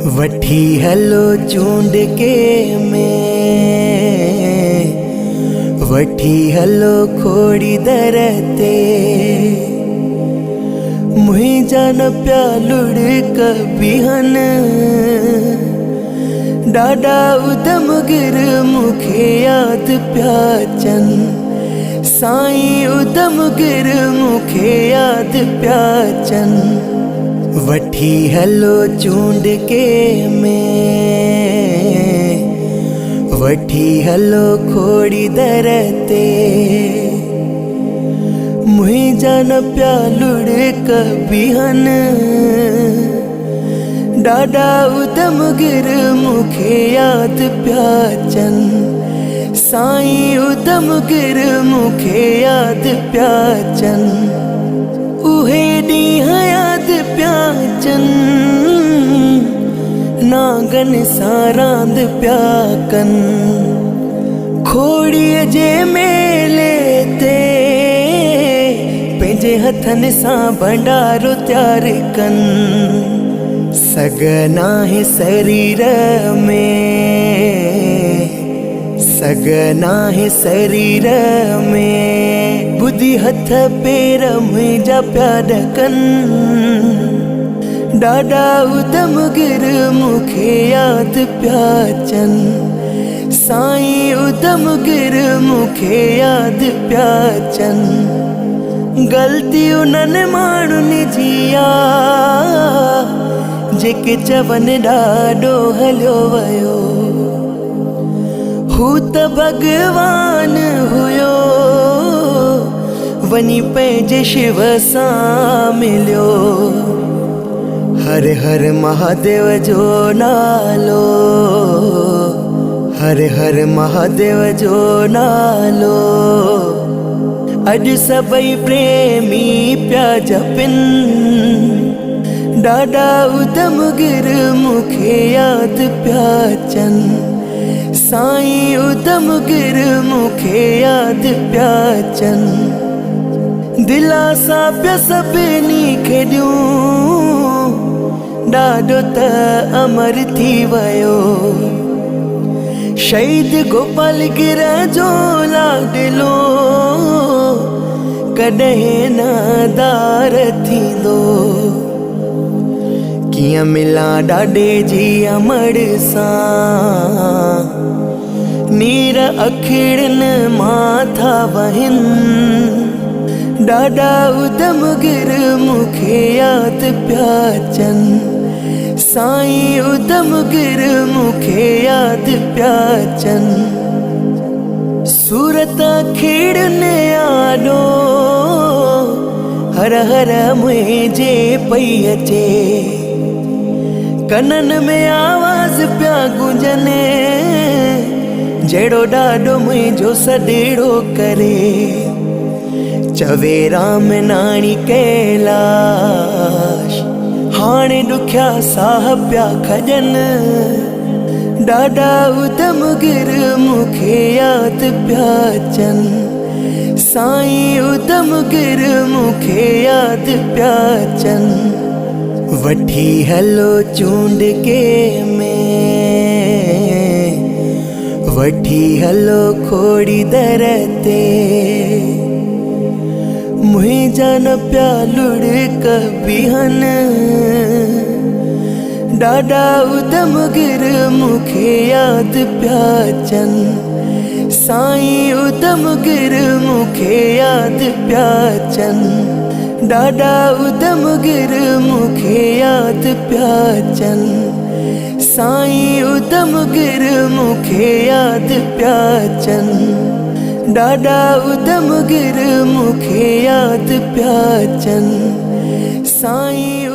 वठी हलो चूंड के में वठी हलो खोड़ी दर ते मुझा न प्या लुढ़क बिहन डाडा उदम गिर मुखे याद प्याचन साईं उदम गिर मुखे याद प्याचन वठी हलो चूंड के में वठी हलो खोड़ी दर ते मुझा न प्या लुढ़क बिहन डाडा उदम गिर मुखे याद प्याचन साईं उदम गिर मुखे याद प्याचन उहे ॾींहं याद प्याचन नागन सां रांद प्या कन खोड़ीअ जे मेले ते पंहिंजे हथन सां भंडारो तैयार कन सगना है शरीर में सगना है शरीर में बुद्धि हथ पेर मुझा प्यार कन डाडा उदम गिर मुखे याद प्याचन साईं उदम गिर मुखे याद प्याचन गलती उन्हनि माण्हुनि जी जेके चवन डाडो हलियो वयो हू त भगवान हुयो वनी पंहिंजे शिव सां मिलियो हर हर महादेव जो नालो हर हर महादेव जो नालो अॼु सभई प्रेमी प्या जपिन डाडा उदम गिर मुखे याद प्याचन साईं उदम गिर मुखे याद प्याचन दिलासा प्या सभिनी खे ॾियूं डाडो त अमर थी वयो शहीद गोपाल गिर जो लाडलो कॾहिं नादार थींदो किया मिला डाडे जी अमड़ सां नीर अखिड़न माथा वहिन डाडा उदम गिर मुखे याद प्याचन साईं उदम गिर मुखे याद प्याचन सूरत अखिड़न आडो हर हर मुझे पई अचे कनन में आवाज प्या गुंजने जेड़ो डाडो मुझो सडेड़ो करे चवे राम नाणी कैलाश हाणे ॾुखिया साह प्या खजन डाडा उदम गिर मुखे याद प्याचन साईं उदम गिर मुखे याद प्याचन वठी हलो चूंड के में वठी हलो खोड़ी दर ते मुझा न प्या लुढ़क बिहन डाडा उदम गिर मुखे याद प्याचन साईं उदम गिर मुखे याद प्याचन डाडा उदम गिर मुखे याद प्याचन साईं उदम गिर मुखे याद प्याचन डाडा उदम गिर मुखे याद प्याचन साईं